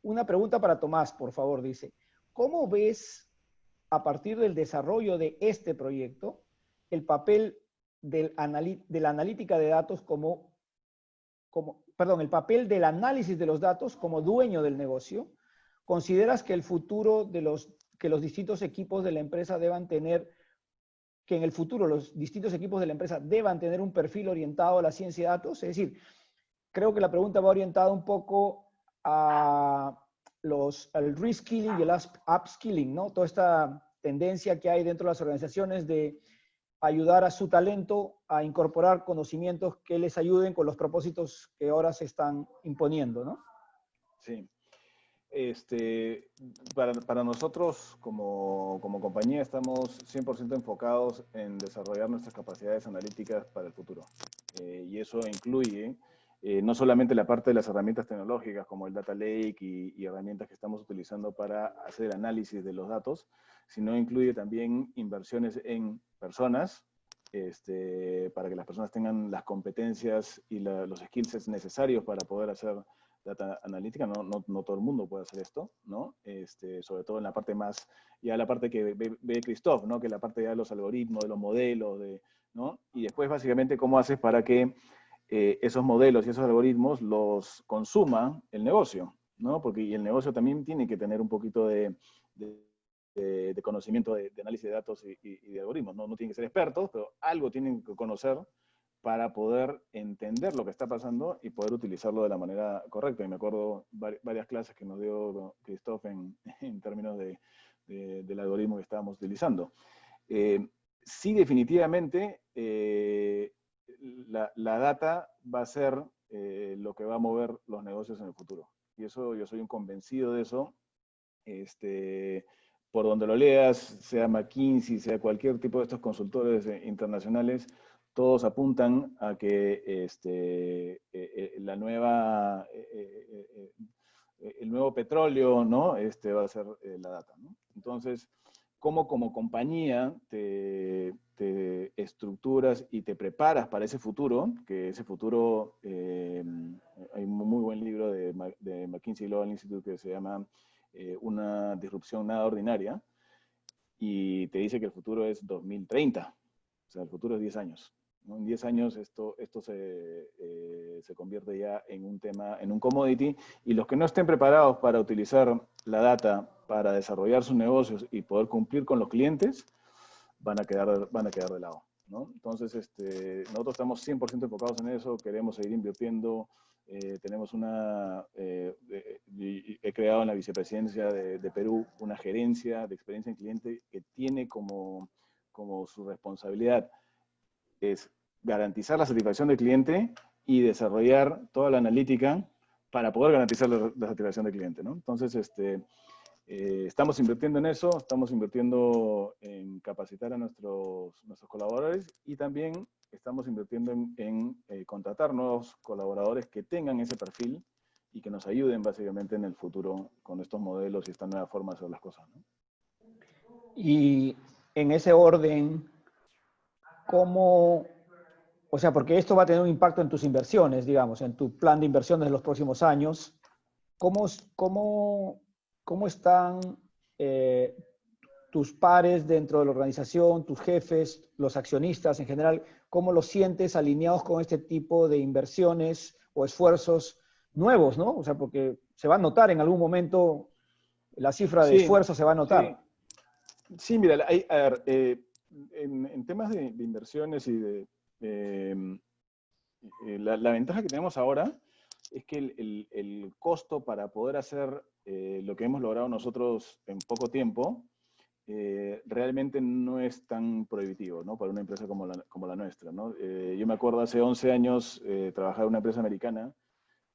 una pregunta para Tomás, por favor, dice, ¿cómo ves, a partir del desarrollo de este proyecto, el papel de la analítica de datos el papel del análisis de los datos como dueño del negocio? ¿Consideras que el futuro que los distintos equipos de la empresa deban tener, que en el futuro los distintos equipos de la empresa deban tener un perfil orientado a la ciencia de datos? Es decir, creo que la pregunta va orientada un poco al reskilling y el upskilling, ¿no? Toda esta tendencia que hay dentro de las organizaciones de ayudar a su talento a incorporar conocimientos que les ayuden con los propósitos que ahora se están imponiendo, ¿no? Sí. Para nosotros como compañía estamos 100% enfocados en desarrollar nuestras capacidades analíticas para el futuro. Y eso incluye no solamente la parte de las herramientas tecnológicas como el Data Lake y herramientas que estamos utilizando para hacer el análisis de los datos, sino incluye también inversiones en personas, para que las personas tengan las competencias y los skills necesarios para poder hacer data analítica, no todo el mundo puede hacer esto, ¿no? Sobre todo en la parte más, ya la parte que ve Christoph, ¿no? Que es la parte ya de los algoritmos, de los modelos, ¿no? Y después básicamente cómo haces para que esos modelos y esos algoritmos los consuma el negocio, ¿no? Porque el negocio también tiene que tener un poquito de conocimiento de análisis de datos y de algoritmos, ¿no? No tienen que ser expertos, pero algo tienen que conocer para poder entender lo que está pasando y poder utilizarlo de la manera correcta. Y me acuerdo varias clases que nos dio Christoph en términos del algoritmo que estábamos utilizando. Sí, definitivamente, la data va a ser lo que va a mover los negocios en el futuro. Y eso, yo soy un convencido de eso. Por donde lo leas, sea McKinsey, sea cualquier tipo de estos consultores internacionales, todos apuntan a que el nuevo petróleo, ¿no? Va a ser la data, ¿no? Entonces, ¿cómo como compañía te estructuras y te preparas para ese futuro? Que ese futuro, hay un muy buen libro de McKinsey Global Institute que se llama Una disrupción nada ordinaria, y te dice que el futuro es 2030, o sea, el futuro es 10 años. ¿No? En 10 años esto se convierte ya en un tema, en un commodity, y los que no estén preparados para utilizar la data para desarrollar sus negocios y poder cumplir con los clientes, van a quedar de lado, ¿no? Entonces, nosotros estamos 100% enfocados en eso, queremos seguir invirtiendo. Tenemos he creado en la vicepresidencia de Perú una gerencia de experiencia en cliente que tiene como su responsabilidad es garantizar la satisfacción del cliente y desarrollar toda la analítica para poder garantizar la satisfacción del cliente, ¿no? Entonces, estamos invirtiendo en eso, estamos invirtiendo en capacitar a nuestros colaboradores, y también estamos invirtiendo en contratar nuevos colaboradores que tengan ese perfil y que nos ayuden básicamente en el futuro con estos modelos y esta nueva forma de hacer las cosas, ¿no? Y en ese orden, ¿cómo? O sea, porque esto va a tener un impacto en tus inversiones, digamos, en tu plan de inversiones de los próximos años. ¿Cómo están tus pares dentro de la organización, tus jefes, los accionistas en general? ¿Cómo los sientes alineados con este tipo de inversiones o esfuerzos nuevos, ¿no? O sea, porque se va a notar en algún momento, la cifra de esfuerzo se va a notar. Sí, mira, a ver, en temas de inversiones y la ventaja que tenemos ahora es que el costo para poder hacer lo que hemos logrado nosotros en poco tiempo realmente no es tan prohibitivo, ¿no? Para una empresa como la nuestra, ¿no? Yo me acuerdo hace 11 años trabajaba en una empresa americana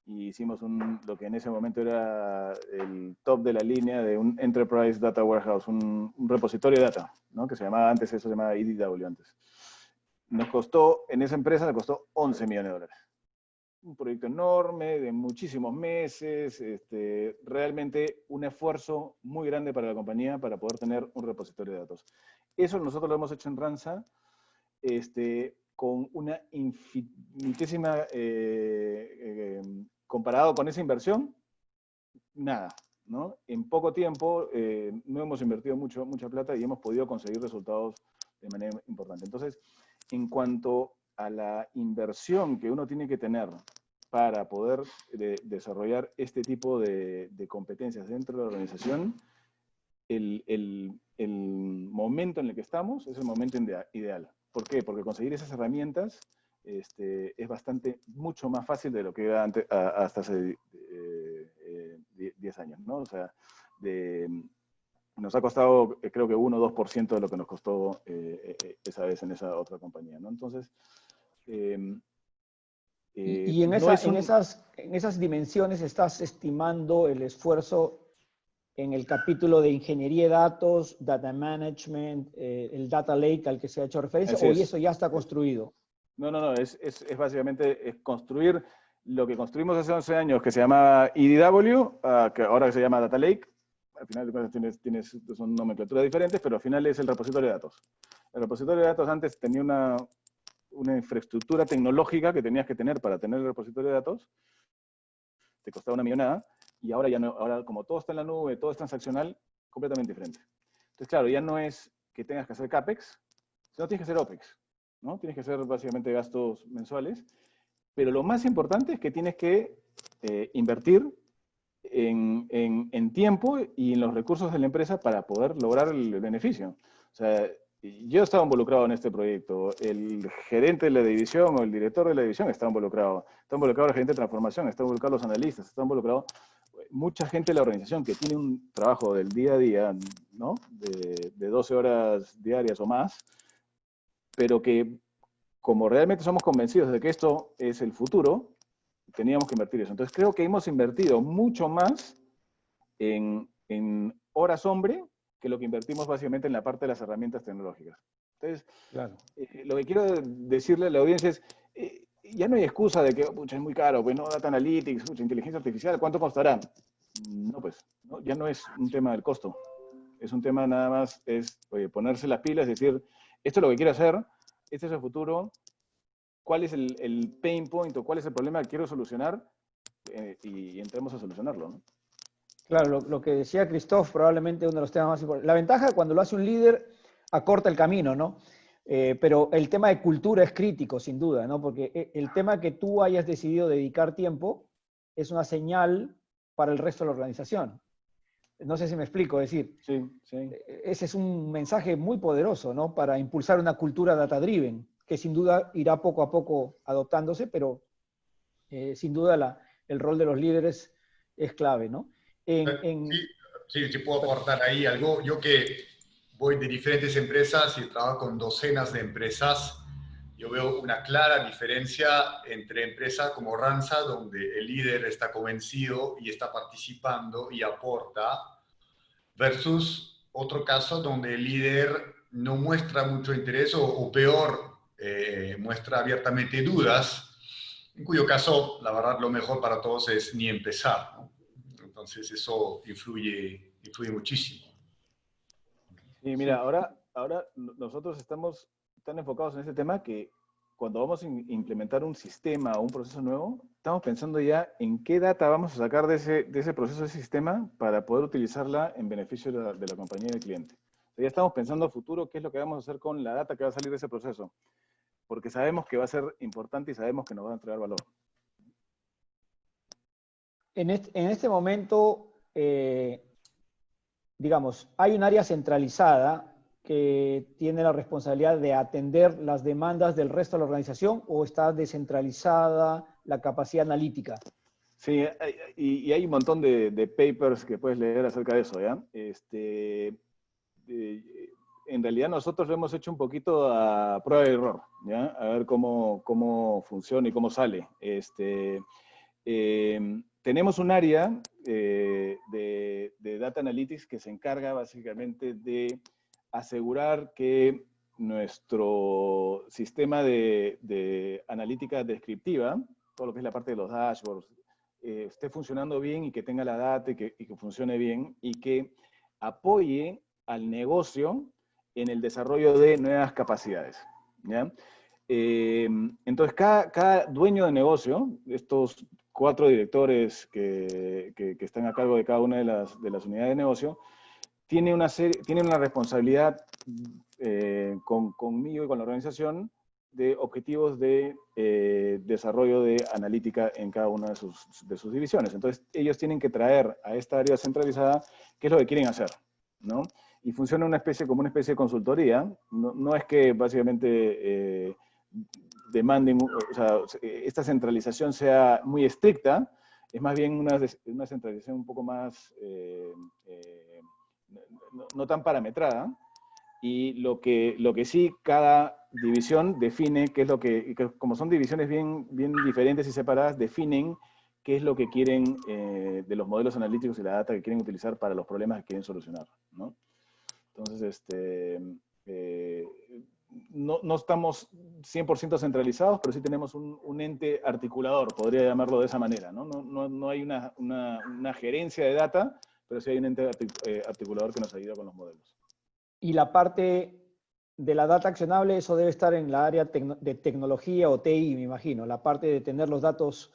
y hicimos lo que en ese momento era el top de la línea de un Enterprise Data Warehouse, un repositorio de data, ¿no? Que se llamaba antes, eso se llamaba EDW antes. En esa empresa le costó $11 millones. Un proyecto enorme, de muchísimos meses, realmente un esfuerzo muy grande para la compañía para poder tener un repositorio de datos. Eso nosotros lo hemos hecho en Ransa, con una infinitésima, comparado con esa inversión, nada, ¿no? En poco tiempo no hemos invertido mucha plata y hemos podido conseguir resultados de manera importante. Entonces, en cuanto a la inversión que uno tiene que tener para poder desarrollar este tipo de competencias dentro de la organización, el momento en el que estamos es el momento ideal. ¿Por qué? Porque conseguir esas herramientas es mucho más fácil de lo que era antes, hasta hace 10 años, ¿no? O sea, nos ha costado, creo que 1 o 2% de lo que nos costó esa vez en esa otra compañía, ¿no? Entonces, y en esas dimensiones estás estimando el esfuerzo en el capítulo de ingeniería de datos, data management, el data lake al que se ha hecho referencia, ¿o eso ya está construido? No, es básicamente construir lo que construimos hace 11 años, que se llamaba EDW, que ahora se llama Data Lake. Al final de cuentas son nomenclaturas diferentes, pero al final es el repositorio de datos. El repositorio de datos antes tenía una infraestructura tecnológica que tenías que tener para tener el repositorio de datos. te costaba una millonada, y ahora ya no, ahora como todo está en la nube, todo es transaccional, completamente diferente. Entonces, claro, ya no es que tengas que hacer CAPEX, sino tienes que hacer OPEX, ¿no? Tienes que hacer básicamente gastos mensuales, pero lo más importante es que tienes que invertir en tiempo y en los recursos de la empresa para poder lograr el beneficio. O sea, yo estaba involucrado en este proyecto, el gerente de la división o el director de la división está involucrado el gerente de transformación, está involucrado los analistas, está involucrado mucha gente de la organización que tiene un trabajo del día a día, ¿no? De 12 horas diarias o más, pero que como realmente somos convencidos de que esto es el futuro, teníamos que invertir eso. Entonces creo que hemos invertido mucho más en horas hombre que lo que invertimos básicamente en la parte de las herramientas tecnológicas. Entonces, Claro. lo que quiero decirle a la audiencia es, ya no hay excusa de que pucha, es muy caro, pues no, data analytics, pucha, inteligencia artificial, ¿cuánto costará? No, pues, ¿no? Ya no es un tema del costo. Es un tema nada más, es ponerse las pilas y decir, esto es lo que quiero hacer, este es el futuro, cuál es el pain point o cuál es el problema que quiero solucionar y entremos a solucionarlo, ¿no? Claro, lo que decía Christoph, probablemente uno de los temas más importantes. La ventaja cuando lo hace un líder, acorta el camino, ¿no? Pero el tema de cultura es crítico, sin duda, ¿no? Porque el tema que tú hayas decidido dedicar tiempo es una señal para el resto de la organización. No sé si me explico, es decir, Sí, sí. ese es un mensaje muy poderoso, ¿no? Para impulsar una cultura data-driven, que sin duda irá poco a poco adoptándose, pero sin duda el rol de los líderes es clave, ¿no? Sí, puedo aportar ahí algo. Yo que voy de diferentes empresas y trabajo con docenas de empresas, yo veo una clara diferencia entre empresas como Ranza, donde el líder está convencido y está participando y aporta, versus otro caso donde el líder no muestra mucho interés o peor, muestra abiertamente dudas, en cuyo caso, la verdad, lo mejor para todos es ni empezar, ¿no? Entonces eso influye muchísimo. Y mira, ahora nosotros estamos tan enfocados en este tema que cuando vamos a implementar un sistema o un proceso nuevo, estamos pensando ya en qué data vamos a sacar de ese proceso, de ese sistema, para poder utilizarla en beneficio de la compañía y del cliente. O sea, ya estamos pensando a futuro qué es lo que vamos a hacer con la data que va a salir de ese proceso, porque sabemos que va a ser importante y sabemos que nos va a entregar valor. En este momento, digamos, hay un área centralizada que tiene la responsabilidad de atender las demandas del resto de la organización, o está descentralizada la capacidad analítica. Sí, y hay un montón de papers que puedes leer acerca de eso, ¿ya? En realidad nosotros lo hemos hecho un poquito a prueba y error, ¿ya? A ver cómo funciona y cómo sale. Tenemos un área de Data Analytics que se encarga básicamente de asegurar que nuestro sistema de analítica descriptiva, todo lo que es la parte de los dashboards, esté funcionando bien y que tenga la data y que funcione bien y que apoye al negocio en el desarrollo de nuevas capacidades, ¿ya? Entonces, cada dueño de negocio, estos 4 directores que están a cargo de cada una de las unidades de negocio, tiene una responsabilidad conmigo y con la organización de objetivos de desarrollo de analítica en cada una de sus divisiones. Entonces, ellos tienen que traer a esta área centralizada qué es lo que quieren hacer, ¿no? Y funciona como una especie de consultoría. No es que básicamente demanden, o sea, esta centralización sea muy estricta, es más bien una centralización un poco más, no tan parametrada, y lo que sí, cada división define qué es lo que, como son divisiones bien diferentes y separadas, definen qué es lo que quieren de los modelos analíticos y la data que quieren utilizar para los problemas que quieren solucionar, ¿no? Entonces, no estamos 100% centralizados, pero sí tenemos un ente articulador, podría llamarlo de esa manera, ¿no? No hay una gerencia de data, pero sí hay un ente articulador que nos ayuda con los modelos. Y la parte de la data accionable, eso debe estar en la área de tecnología o TI, me imagino, la parte de tener los datos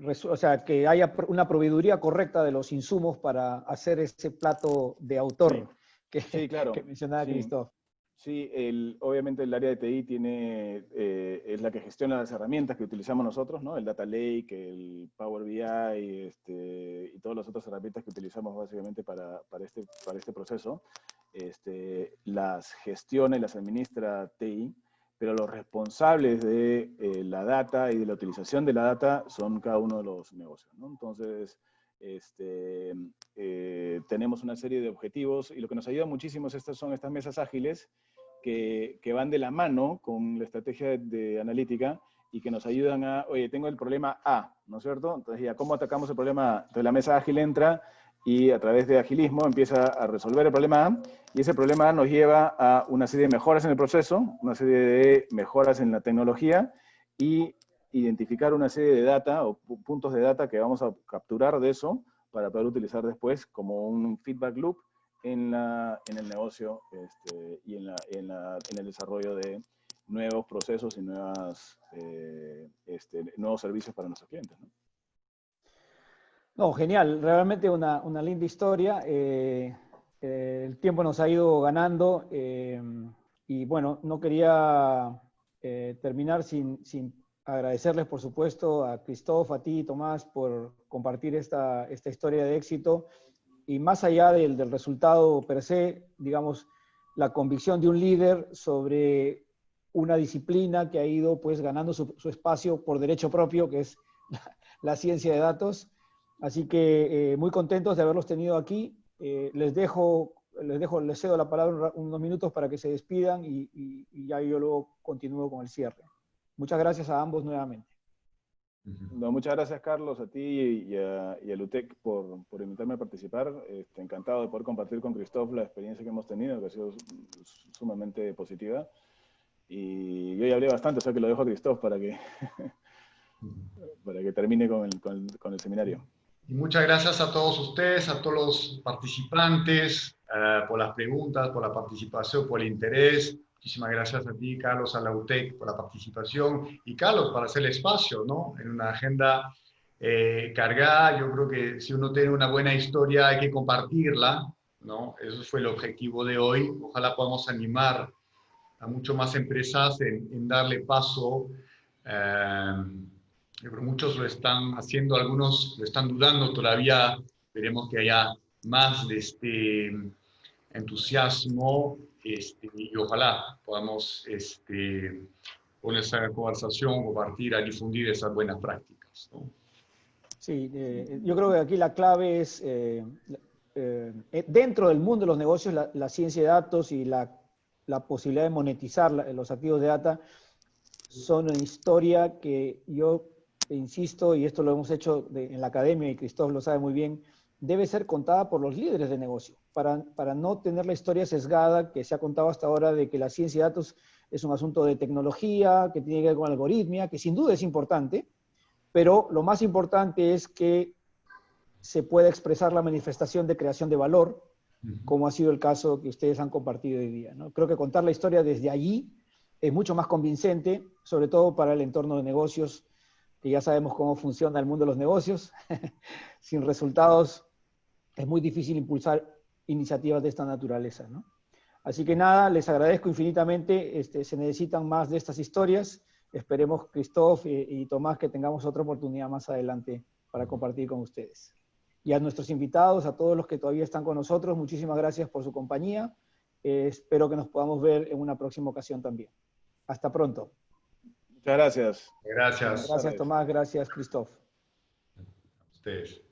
o sea, que haya una proveeduría correcta de los insumos para hacer ese plato de autor Sí, claro. que mencionaba Christoph. Sí, obviamente el área de TI es la que gestiona las herramientas que utilizamos nosotros, ¿no? El Data Lake, el Power BI, y todas las otras herramientas que utilizamos básicamente para este proceso. Las gestiona y las administra TI, pero los responsables de la data y de la utilización de la data son cada uno de los negocios, ¿no? Entonces, tenemos una serie de objetivos y lo que nos ayuda muchísimo son estas mesas ágiles que van de la mano con la estrategia de analítica y que nos ayudan a, oye, tengo el problema A, ¿no es cierto? Entonces, ya, ¿cómo atacamos el problema A? Entonces, la mesa ágil entra y a través de agilismo empieza a resolver el problema A, y ese problema A nos lleva a una serie de mejoras en el proceso, una serie de mejoras en la tecnología y identificar una serie de data o puntos de data que vamos a capturar de eso para poder utilizar después como un feedback loop en el negocio y en el desarrollo de nuevos procesos y nuevos servicios para nuestros clientes, ¿no? No, genial, realmente una linda historia. El tiempo nos ha ido ganando y bueno, no quería terminar sin agradecerles, por supuesto, a Christoph, a ti y Tomás por compartir esta historia de éxito. Y más allá del resultado per se, digamos, la convicción de un líder sobre una disciplina que ha ido pues ganando su espacio por derecho propio, que es la ciencia de datos. Así que muy contentos de haberlos tenido aquí. Les cedo la palabra unos minutos para que se despidan y ya yo luego continúo con el cierre. Muchas gracias a ambos nuevamente. No, muchas gracias, Carlos, a ti y a UTEC por invitarme a participar. Encantado de poder compartir con Christoph la experiencia que hemos tenido, que ha sido sumamente positiva. Y yo ya hablé bastante, o sea que lo dejo a Christoph para que termine con el seminario. Y muchas gracias a todos ustedes, a todos los participantes, por las preguntas, por la participación, por el interés. Muchísimas gracias a ti, Carlos, a la UTEC por la participación. Y Carlos, para hacer el espacio, ¿no? En una agenda cargada, yo creo que si uno tiene una buena historia hay que compartirla, ¿no? Eso fue el objetivo de hoy. Ojalá podamos animar a mucho más empresas en darle paso. Yo creo que muchos lo están haciendo, algunos lo están dudando todavía. Veremos que haya más de este entusiasmo y ojalá podamos con esa conversación compartir, a difundir esas buenas prácticas, ¿no? Sí, yo creo que aquí la clave es, dentro del mundo de los negocios, la ciencia de datos y la posibilidad de monetizar los activos de data son una historia que yo insisto, y esto lo hemos hecho en la academia, y Christoph lo sabe muy bien, debe ser contada por los líderes de negocio, para no tener la historia sesgada que se ha contado hasta ahora de que la ciencia de datos es un asunto de tecnología, que tiene que ver con algoritmia, que sin duda es importante, pero lo más importante es que se pueda expresar la manifestación de creación de valor, como ha sido el caso que ustedes han compartido hoy día, ¿no? Creo que contar la historia desde allí es mucho más convincente, sobre todo para el entorno de negocios, que ya sabemos cómo funciona el mundo de los negocios. Sin resultados es muy difícil impulsar iniciativas de esta naturaleza, ¿no? Así que nada, les agradezco infinitamente. Se necesitan más de estas historias. Esperemos, Christoph y Tomás, que tengamos otra oportunidad más adelante para compartir con ustedes. Y a nuestros invitados, a todos los que todavía están con nosotros, muchísimas gracias por su compañía. Espero que nos podamos ver en una próxima ocasión también. Hasta pronto. Muchas gracias. Gracias. Gracias, Tomás. Gracias, Christoph. A ustedes.